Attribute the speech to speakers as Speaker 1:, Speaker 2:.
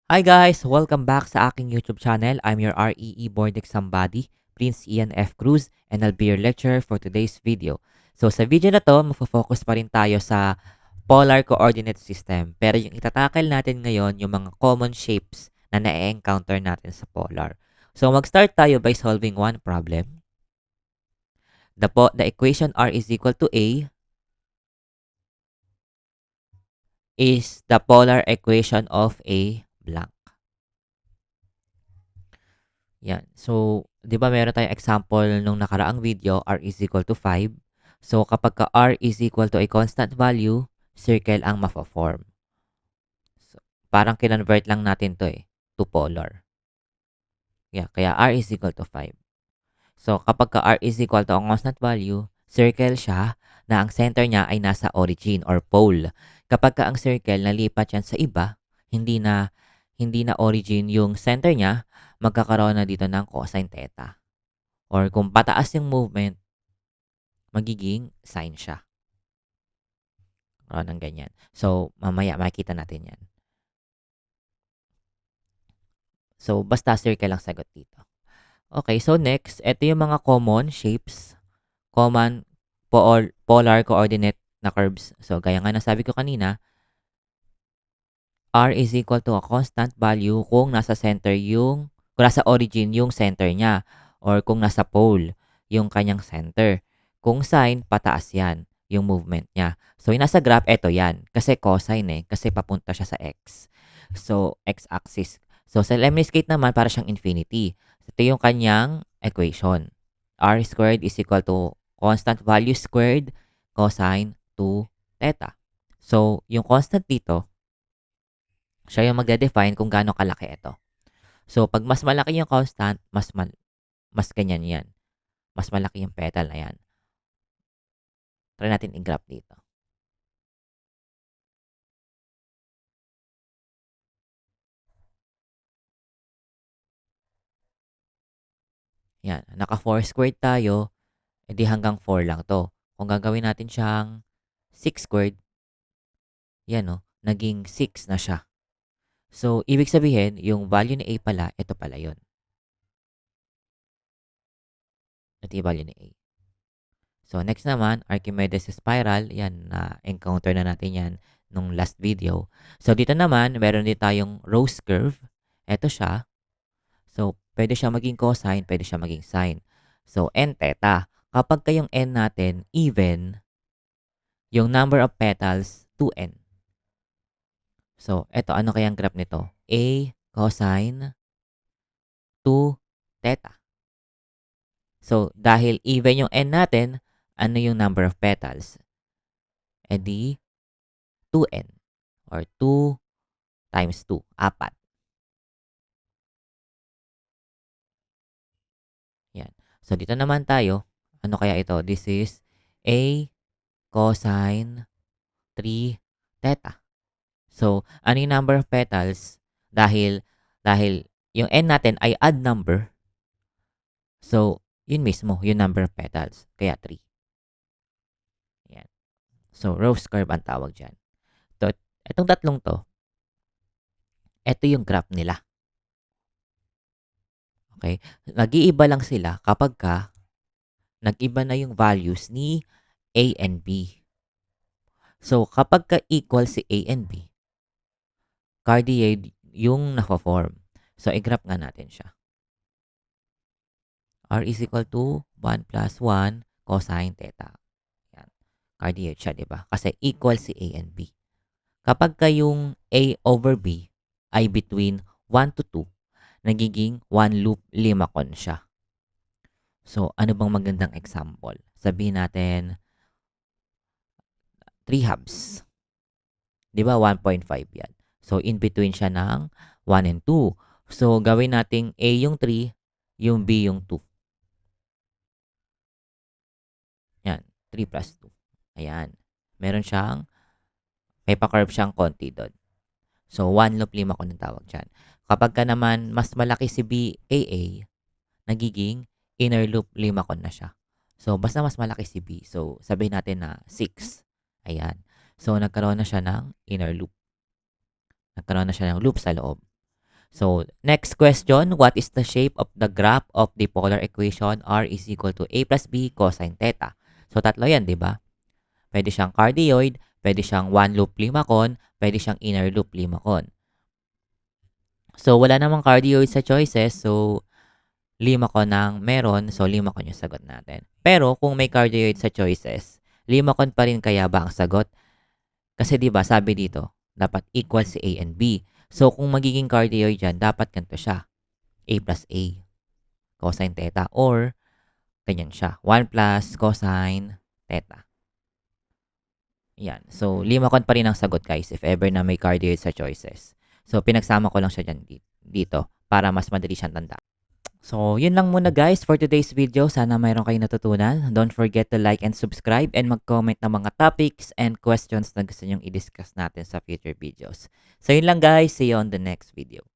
Speaker 1: Hi guys! Welcome back sa aking YouTube channel. I'm your REE Board Exam Buddy, Prince Ian F. Cruz, and I'll be your lecturer for today's video. So sa video na to, magfo-focus pa rin tayo sa polar coordinate system. Pero yung itatakal natin ngayon, yung mga common shapes na na-encounter natin sa polar. So mag-start tayo by solving one problem. The equation R is equal to A is the polar equation of a blank. Yan. So, 'di ba meron tayong example nung nakaraang video, r is equal to 5. So, kapag ka r is equal to a constant value, circle ang mafo-form. So, parang kinonvert lang natin to to polar. Yeah, kaya r is equal to 5. So, kapag ka r is equal to a constant value, circle siya na ang center niya ay nasa origin or pole. Kapag ka ang circle nalipat yan sa iba, hindi na origin yung center niya, magkakaroon na dito ng cosine theta. Or kung pataas yung movement, magiging sine siya. O, ng ganyan. So, mamaya makikita natin yan. So, basta circle lang sagot dito. Okay, so next, ito yung mga common shapes, common polar coordinate na curves. So, gaya nga nasabi ko kanina, r is equal to a constant value kung nasa origin yung center niya, or kung nasa pole yung kanyang center. Kung sine, pataas yan yung movement niya. So, yung nasa graph, eto yan. Kasi cosine kasi papunta siya sa x. So, x-axis. So, sa lemniscate naman, para siyang infinity. Ito yung kanyang equation. R squared is equal to constant value squared cosine 2 theta. So, yung constant dito, siya yung magde-define kung gaano kalaki ito. So, pag mas malaki yung constant, mas ganyan yan. Mas malaki yung petal na yan. Try natin i-graph dito. Yan. Naka 4 squared tayo, edi hanggang 4 lang to. Kung gagawin natin siyang 6 squared, yan naging 6 na siya. So, ibig sabihin, yung value ni A pala, ito pala yun. Ito yung value ni A. So, next naman, Archimedes spiral. Yan, na-encounter na natin yan nung last video. So, dito naman, meron din tayong rose curve. Ito siya. So, pwede siya maging cosine, pwede siya maging sine. So, n theta. Kapag kayong n natin even, yung number of petals, 2n. So, eto, ano kayang graph nito? A cosine 2 theta. So, dahil even yung n natin, ano yung number of petals? E di, 2n. Or 2 times 2, 4. Yan. So, dito naman tayo. Ano kaya ito? This is A cosine 3 theta. So, ano yung number of petals? Dahil yung n natin ay odd number. So, yun mismo, yung number of petals. Kaya 3. Yan. So, rose curve ang tawag dyan. So, itong tatlong to, ito yung graph nila. Okay? Nag-iiba lang sila kapag nag-iba na yung values ni A and B. So, kapag ka-equal si A and B, cardioid yung na-form. So, i-graph nga natin siya. R is equal to 1 plus 1 cosine theta. Yan. Cardioid siya, di ba? Kasi equal si A and B. Kapag yung A over B ay between 1 to 2, nagiging 1 loop limacon siya. So, ano bang magandang example? Sabihin natin, 3 halves. Di ba? 1.5 yan. So, in between siya ng 1 and 2. So, gawin nating A yung 3, yung B yung 2. Yan. 3 plus 2. Ayan. May pa-curve siyang konti doon. So, 1 loop limacon ang tawag dyan. Kapag ka naman mas malaki si BAA, nagiging inner loop limacon na siya. So, basta mas malaki si B. So, sabihin natin na 6. Ayan. So, nagkaroon na siya ng inner loop. Nagkaroon na siya ng loop sa loob. So, next question, what is the shape of the graph of the polar equation r is equal to a plus b cosine theta? So, tatlo yan, di ba? Pwede siyang cardioid, pwede siyang one loop limacon, pwede siyang inner loop limacon. So, wala namang cardioid sa choices, so limacon ang meron, so limacon yung sagot natin. Pero kung may cardioid sa choices, limacon pa rin kaya ba ang sagot? Kasi 'di ba sabi dito, dapat equal si A and B. So kung magiging cardioid diyan, dapat ganito siya. A plus A cosine theta or ganyan siya. 1 plus cosine theta. Yan. So limacon pa rin ang sagot guys if ever na may cardioid sa choices. So pinagsama ko lang siya dyan dito para mas madali siyang tandaan. So, yun lang muna guys for today's video. Sana mayroon kayong natutunan. Don't forget to like and subscribe and mag-comment ng mga topics and questions na gusto nyong i-discuss natin sa future videos. So, yun lang guys. See you on the next video.